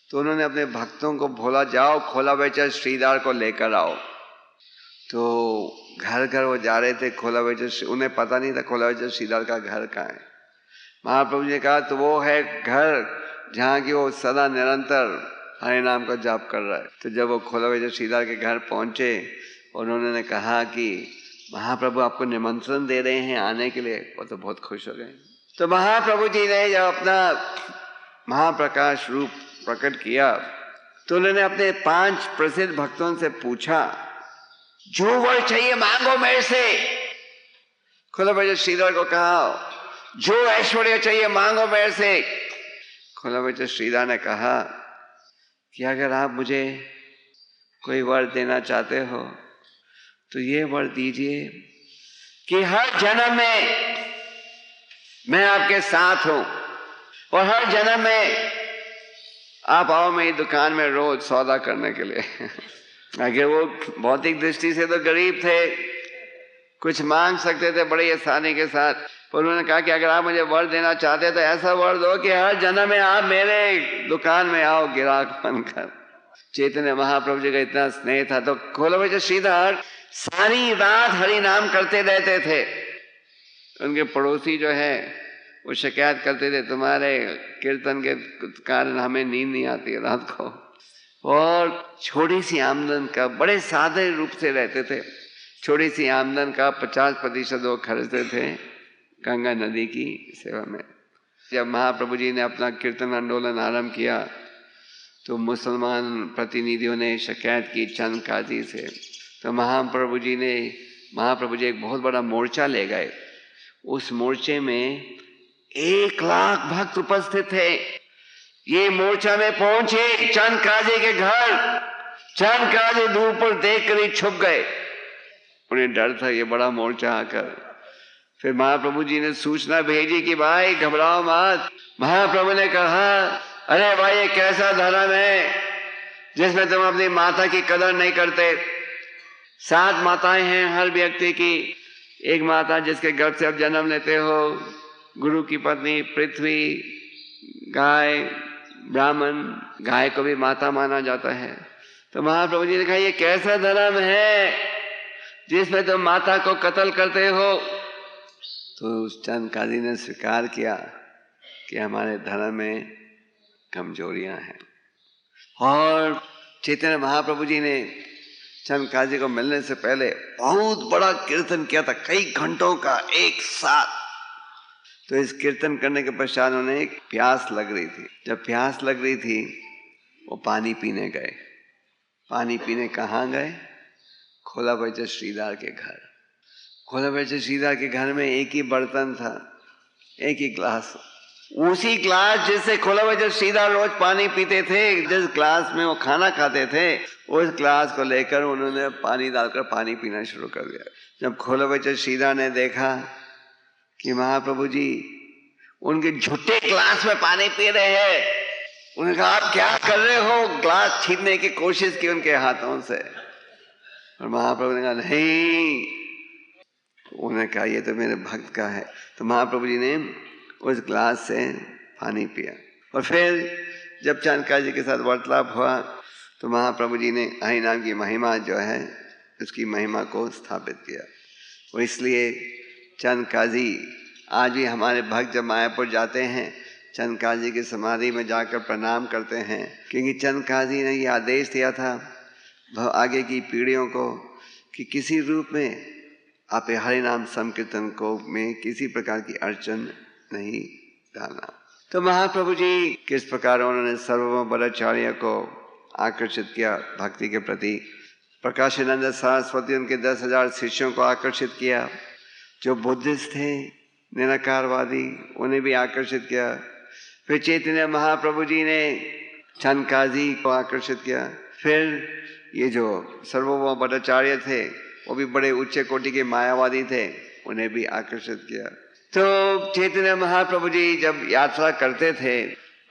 तो उन्होंने अपने भक्तों को बोला, जाओ कुलवैचर श्रीधर को लेकर आओ। तो घर घर वो जा रहे थे कुलवैचर, उन्हें पता नहीं था कुलवैचर श्रीधर का घर कहाँ है। महाप्रभु जी ने कहा तो वो है घर जहाँ की वो सदा निरंतर हरे नाम का जाप कर रहा है। तो जब वो कुलवैचर श्रीधर के घर पहुंचे, उन्होंने कहा कि महाप्रभु आपको निमंत्रण दे रहे हैं आने के लिए। वो तो बहुत खुश हो गए। तो महाप्रभु जी ने जब अपना महाप्रकाश रूप प्रकट किया, तो उन्होंने अपने 5 प्रसिद्ध भक्तों से पूछा, जो वर चाहिए मांगो मेरे से। कुलवैचर श्रीधर को कहा, जो ऐश्वर्य चाहिए मांगो मेरे से। कुलवैचर श्रीधर ने कहा कि अगर आप मुझे कोई वर देना चाहते हो तो ये वर दीजिए कि हर जन्म में मैं आपके साथ हूं, और हर जन्म में आप आओ मेरी दुकान में रोज सौदा करने के लिए। अगर वो भौतिक दृष्टि से तो गरीब थे, कुछ मांग सकते थे बड़ी आसानी के साथ, पर उन्होंने कहा कि अगर आप मुझे वर देना चाहते तो ऐसा वर दो कि हर जन्म में आप मेरे दुकान में आओ गिराक बनकर। चैतन्य महाप्रभु जी का इतना स्नेह था, तो कुलवैचर श्रीधर सारी रात हरि नाम करते रहते थे। उनके पड़ोसी जो है वो शिकायत करते थे, तुम्हारे कीर्तन के कारण हमें नींद नहीं आती है रात को। और छोटी सी आमदन का, बड़े सादे रूप से रहते थे, छोटी सी आमदन का 50% वो खर्चते थे गंगा नदी की सेवा में। जब महाप्रभु जी ने अपना कीर्तन आंदोलन आरंभ किया तो मुसलमान प्रतिनिधियों ने शिकायत की चंद काजी से। तो महाप्रभु जी एक बहुत बड़ा मोर्चा ले गए। उस मोर्चे में 1 लाख भक्त उपस्थित थे। ये मोर्चा में पहुंचे चंद काजी के घर। चंद काजी दूर पर देख कर ही छुप गए, उन्हें डर था ये बड़ा मोर्चा आकर। फिर महाप्रभु जी ने सूचना भेजी कि भाई घबराओ मत। महाप्रभु ने कहा, अरे भाई ये कैसा धर्म है जिसमें तुम अपनी माता की कदर नहीं करते। 7 माताएं हैं हर व्यक्ति की। एक माता जिसके गर्भ से आप जन्म लेते हो, गुरु की पत्नी, पृथ्वी, गाय, ब्राह्मण, गाय को भी माता माना जाता है। तो महाप्रभु जी ने कहा ये कैसा धर्म है जिसमें तुम माता को कत्ल करते हो। तो उस चंद काजी ने स्वीकार किया कि हमारे धर्म में कमजोरियां हैं। और चैतन्य महाप्रभु जी ने चंद काजी को मिलने से पहले बहुत बड़ा कीर्तन किया था, कई घंटों का एक साथ। तो इस कीर्तन करने के पश्चात उन्हें प्यास लग रही थी। जब प्यास लग रही थी वो पानी पीने गए। पानी पीने कहाँ गए? कुलवैचर श्रीधर के घर। कुलवैचर श्रीधर के घर में एक ही बर्तन था, एक ही ग्लास। उसी ग्लास जिससे कुलवैचर श्रीधर रोज पानी पीते थे, जिस ग्लास में वो खाना खाते थे, उस ग्लास को लेकर उन्होंने पानी डालकर पानी पीना शुरू कर दिया। जब कुलवैचर श्रीधर ने देखा कि महाप्रभु जी उनके झूठे ग्लास में पानी पी रहे हैं, उन्होंने कहा आप क्या कर रहे हो? ग्लास छीनने की कोशिश की उनके हाथों से। और महाप्रभु ने कहा नहीं। उन्होंने कहा ये तो मेरे भक्त का है। तो महाप्रभु जी ने उस ग्लास से पानी पिया। और फिर जब चंद काजी के साथ वार्तालाप हुआ तो महाप्रभु जी ने हरि नाम की महिमा जो है उसकी महिमा को स्थापित किया। और इसलिए चंद काजी आज भी हमारे भक्त जब मायापुर जाते हैं चंद काजी की समाधि में जाकर प्रणाम करते हैं, क्योंकि चंद काजी ने ये आदेश दिया था आगे की पीढ़ियों को कि किसी रूप में आप हरि नाम संकीर्तन को में किसी प्रकार की अड़चन नहीं डालना। तो महाप्रभु जी किस प्रकार उन्होंने सर्वभौम बलाचार्य को आकर्षित किया भक्ति के प्रति। प्रकाशानंद सरस्वती उनके 10,000 शिष्यों को आकर्षित किया। जो बुद्धिस्ट थे निराकारवादी उन्हें भी आकर्षित किया। फिर चैतन्य महाप्रभु जी ने चंदकाजी को आकर्षित किया। फिर ये जो सर्वभौम भट्टाचार्य थे वो भी बड़े उच्च कोटि के मायावादी थे, उन्हें भी आकर्षित किया। तो चैतन्य महाप्रभु जी जब यात्रा करते थे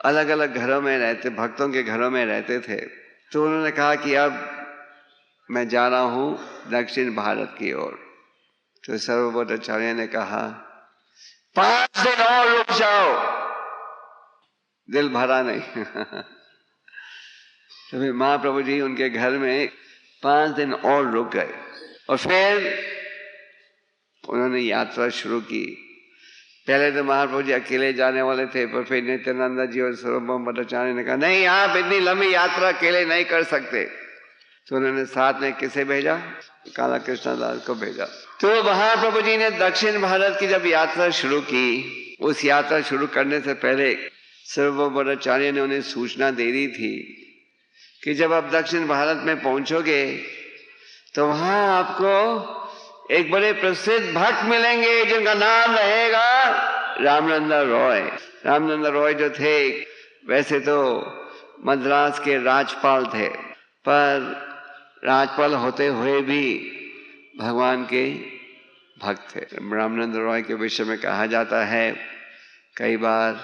अलग अलग घरों में रहते, भक्तों के घरों में रहते थे, तो उन्होंने कहा कि अब मैं जा रहा हूँ दक्षिण भारत की ओर। तो सर्वभौम भट्टाचार्य ने कहा 5 दिन और रुक जाओ, दिल भरा नहीं। तो फिर महाप्रभु जी उनके घर में 5 दिन और रुक गए और फिर उन्होंने यात्रा शुरू की। पहले तो महाप्रभु जी अकेले जाने वाले थे, पर फिर नित्यानंद जी और सर्वभौम भट्टाचार्य ने कहा नहीं, आप इतनी लंबी यात्रा अकेले नहीं कर सकते। तो उन्होंने साथ में किसे भेजा? काला कृष्णदास को भेजा। तो महाप्रभु जी ने दक्षिण भारत की जब यात्रा शुरू की, उस यात्रा शुरू करने से पहले सर्वभौम भट्टाचार्य ने उन्हें सूचना दे दी थी कि जब आप दक्षिण भारत में पहुंचोगे तो वहां आपको एक बड़े प्रसिद्ध भक्त मिलेंगे जिनका नाम रहेगा रामनंदा रॉय। रामनंदा रॉय जो थे वैसे तो मद्रास के राज्यपाल थे, पर राज्यपाल होते हुए भी भगवान के भक्त थे। रामनंदा रॉय के विषय में कहा जाता है कई बार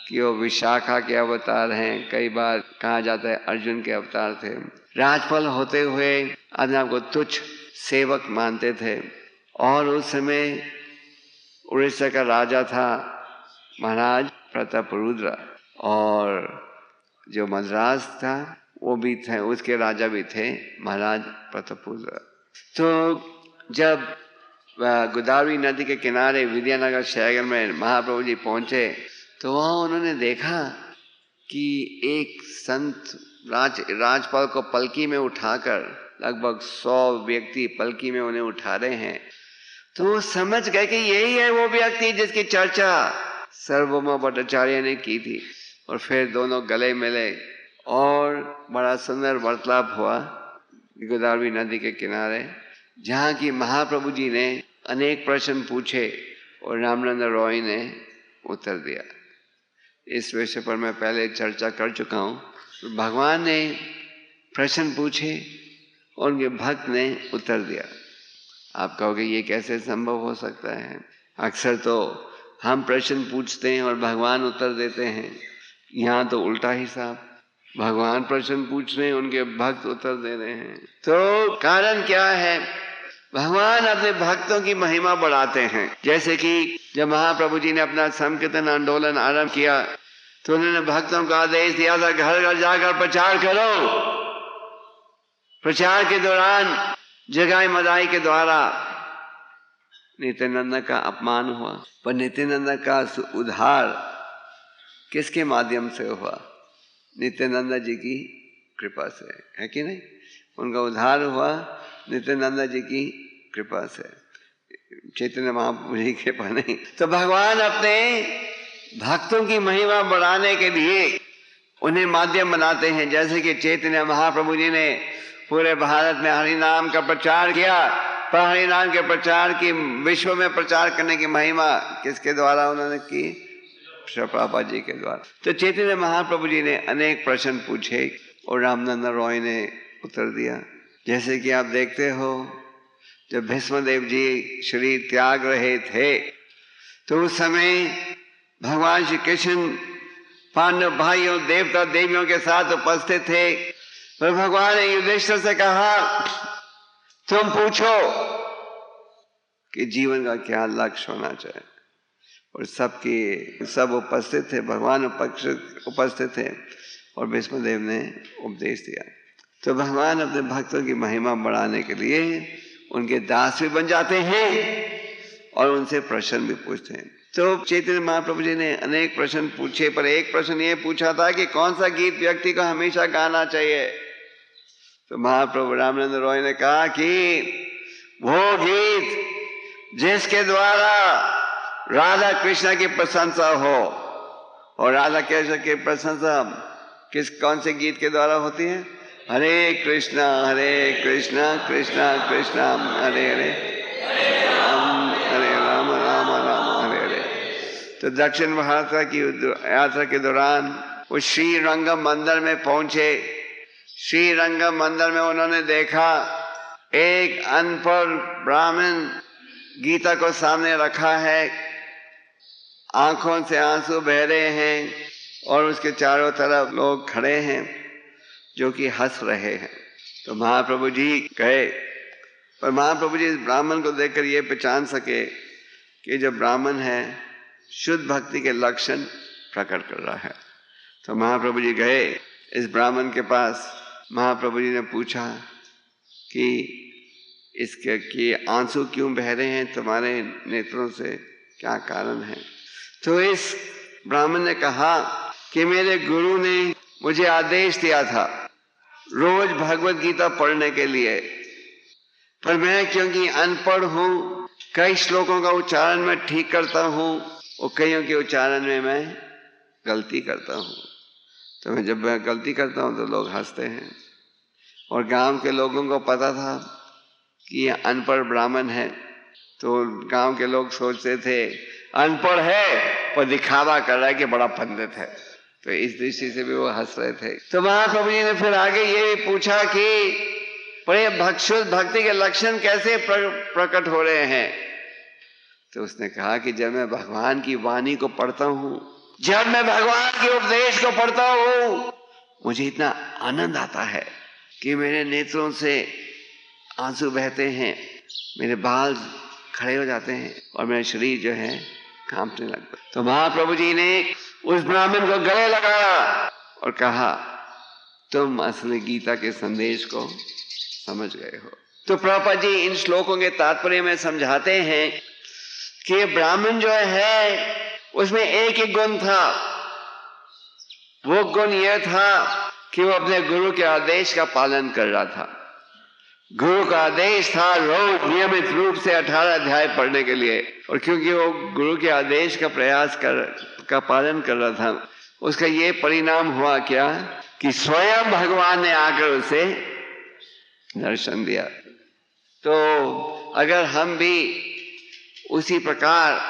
कि वो विशाखा के अवतार हैं, कई बार कहा जाता है अर्जुन के अवतार थे। राज्यपाल होते हुए अपने आप को तुच्छ सेवक मानते थे। और उस समय उड़ीसा का राजा था महाराज प्रतापरुद्र, और जो मद्रास था वो भी थे, उसके राजा भी थे महाराज प्रतापरुद्र। तो जब गोदावरी नदी के किनारे विद्यानगर शहर में महाप्रभु जी पहुंचे तो वहाँ उन्होंने देखा कि एक संत राजपाल को पलकी में उठाकर लगभग 100 व्यक्ति पलकी में उन्हें उठा रहे हैं। तो वो समझ गए कि यही है वो व्यक्ति जिसकी चर्चा सर्वभौम भट्टाचार्य ने की थी। और फिर दोनों गले मिले और बड़ा सुंदर वार्तालाप हुआ गोदावरी नदी के किनारे, जहाँ की महाप्रभु जी ने अनेक प्रश्न पूछे और रामनंदा रॉय ने उत्तर दिया। इस विषय पर मैं पहले चर्चा कर चुका हूँ। भगवान ने प्रश्न पूछे और उनके भक्त ने उत्तर दिया। आप कहोगे ये कैसे संभव हो सकता है? अक्सर तो हम प्रश्न पूछते हैं और भगवान उत्तर देते हैं, यहाँ तो उल्टा ही साहब, भगवान प्रश्न पूछ रहे हैं, उनके भक्त उत्तर दे रहे हैं। तो कारण क्या है? भगवान अपने भक्तों की महिमा बढ़ाते हैं। जैसे कि जब महाप्रभु जी ने अपना संकीर्तन आंदोलन आरंभ किया तो उन्होंने भक्तों को आदेश दिया था घर घर जाकर प्रचार करो। प्रचार के दौरान जगाई मदाई के द्वारा नित्यानंद का अपमान हुआ, पर नित्यानंद का उद्धार किसके माध्यम से हुआ? नित्यानंद जी की कृपा से, है कि नहीं? उनका उद्धार हुआ नित्यानंद जी की कृपा से, चैतन्य महाप्रभु जी की कृपा नहीं। तो भगवान अपने भक्तों की महिमा बढ़ाने के लिए उन्हें माध्यम बनाते हैं। जैसे कि चैतन्य महाप्रभु जी ने पूरे भारत में हरि नाम का प्रचार किया, पर हरि नाम के प्रचार की विश्व में प्रचार करने की महिमा किसके द्वारा उन्होंने की? प्रभुपाद जी के द्वारा। तो चैतन्य महाप्रभु जी ने अनेक प्रश्न पूछे और रामनंदा रॉय ने उत्तर दिया। जैसे कि आप देखते हो जब भीष्मदेव जी शरीर त्याग रहे थे तो उस समय भगवान श्री कृष्ण पांडव भाइयों देवता देवियों के साथ उपस्थित थे, पर भगवान ने युधिष्ठिर से कहा तुम पूछो कि जीवन का क्या लक्ष्य होना चाहिए। और सब उपस्थित थे, भगवान उपस्थित थे और भीष्मदेव ने उपदेश दिया। तो भगवान अपने भक्तों की महिमा बढ़ाने के लिए उनके दास भी बन जाते हैं और उनसे प्रश्न भी पूछते हैं। तो चैतन्य महाप्रभु जी ने अनेक प्रश्न पूछे, पर एक प्रश्न ये पूछा था कि कौन सा गीत व्यक्ति को हमेशा गाना चाहिए। तो महाप्रभु रामानंद रॉय ने कहा कि वो गीत जिसके द्वारा राधा कृष्ण की प्रशंसा हो, और राधा कृष्ण की प्रशंसा कौन से गीत के द्वारा होती है? हरे कृष्णा कृष्णा कृष्णा हरे हरे, हरे राम राम राम हरे हरे। तो दक्षिण भारत की यात्रा के दौरान वो श्री रंगम मंदिर में पहुंचे। श्री रंगम मंदिर में उन्होंने देखा एक अनपढ़ ब्राह्मण गीता को सामने रखा है, आंखों से आंसू बह रहे हैं और उसके चारों तरफ लोग खड़े हैं जो कि हंस रहे हैं। तो महाप्रभु जी कहे, पर महाप्रभु जी इस ब्राह्मण को देखकर ये पहचान सके कि जो ब्राह्मण है शुद्ध भक्ति के लक्षण प्रकट कर रहा है। तो महाप्रभु जी गए इस ब्राह्मण के पास। महाप्रभु जी ने पूछा कि इसके कि आंसू क्यों बह रहे हैं तुम्हारे नेत्रों से, क्या कारण है? तो इस ब्राह्मण ने कहा कि मेरे गुरु ने मुझे आदेश दिया था रोज भगवत गीता पढ़ने के लिए, पर मैं क्योंकि अनपढ़ हूँ, कई श्लोकों का उच्चारण मैं ठीक करता हूँ और कईयों के उच्चारण में मैं गलती करता हूँ। तो मैं जब मैं गलती करता हूँ तो लोग हंसते हैं, और गांव के लोगों को पता था कि ये अनपढ़ ब्राह्मण है, तो गांव के लोग सोचते थे अनपढ़ है पर दिखावा कर रहा है कि बड़ा पंडित है। तो इस दृष्टि से भी वो हंस रहे थे। तो महाप्रभु जी ने फिर आगे ये भी पूछा कि पर भक्ति के लक्षण कैसे प्रकट हो रहे हैं? तो उसने कहा कि जब मैं भगवान की वाणी को पढ़ता हूँ, जब मैं भगवान के उपदेश को पढ़ता हूँ, मुझे इतना आनंद आता है कि मेरे नेत्रों से आंसू बहते हैं, मेरे बाल खड़े हो जाते हैं और मेरा शरीर जो है कांपने लगता। तो महाप्रभु जी ने उस ब्राह्मण को गले लगाया और कहा तुम असली गीता के संदेश को समझ गए हो। तो प्रभुपाद जी इन श्लोकों के तात्पर्य में समझाते हैं कि ब्राह्मण जो है उसमें एक ही गुण था। वो गुण यह था कि वो अपने गुरु के आदेश का पालन कर रहा था। गुरु का आदेश था रोज नियमित रूप से 18 अध्याय पढ़ने के लिए, और क्योंकि वो गुरु के आदेश का पालन कर रहा था, उसका ये परिणाम हुआ क्या कि स्वयं भगवान ने आकर उसे दर्शन दिया। तो अगर हम भी उसी प्रकार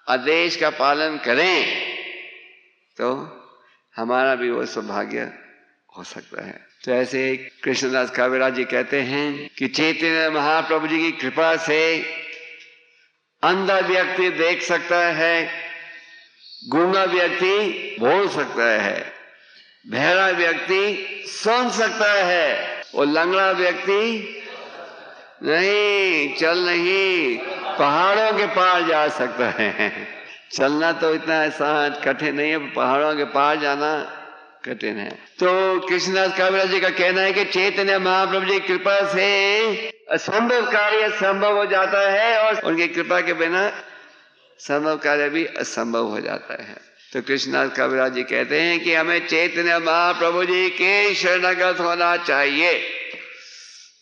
आदेश का पालन करें तो हमारा भी वो सौभाग्य हो सकता है। तो ऐसे कृष्णदास काविराज जी कहते हैं कि चैतन्य महाप्रभु जी की कृपा से अंधा व्यक्ति देख सकता है, गूंगा व्यक्ति बोल सकता है, बहरा व्यक्ति सुन सकता है, और लंगड़ा व्यक्ति नहीं पहाड़ों के पार जा सकता है। चलना तो इतना आसान कठिन नहीं है, पहाड़ों के पार जाना कठिन है। तो कृष्णदास काविराज जी का कहना है कि चैतन्य महाप्रभु जी की कृपा से असंभव कार्य संभव हो जाता है, और उनकी कृपा के बिना संभव कार्य भी असंभव हो जाता है। तो कृष्णदास काविराज जी कहते हैं कि हमें चैतन्य महाप्रभु जी के शरणागत होना चाहिए।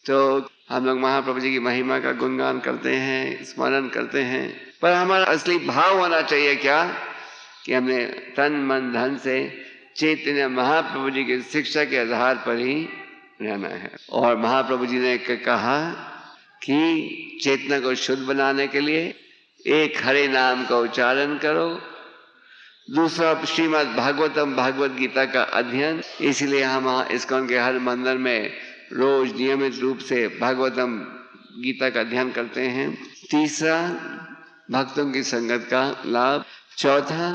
तो हम लोग महाप्रभु जी की महिमा का गुणगान करते हैं, स्मरण करते हैं, पर हमारा असली भाव होना चाहिए क्या कि हमने तन मन धन से चैतन्य महाप्रभु जी की शिक्षा के आधार पर ही रहना है। और महाप्रभु जी ने कहा कि चेतना को शुद्ध बनाने के लिए एक हरे नाम का उच्चारण करो, दूसरा श्रीमद् भागवतम भागवत गीता का अध्ययन। इसलिए हम इस्कॉन के हर मंदिर में रोज नियमित रूप से भागवतम गीता का अध्ययन करते हैं। तीसरा भक्तों की संगत का लाभ। चौथा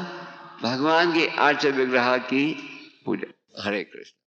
भगवान की आर्च विग्रह की पूजा। हरे कृष्ण।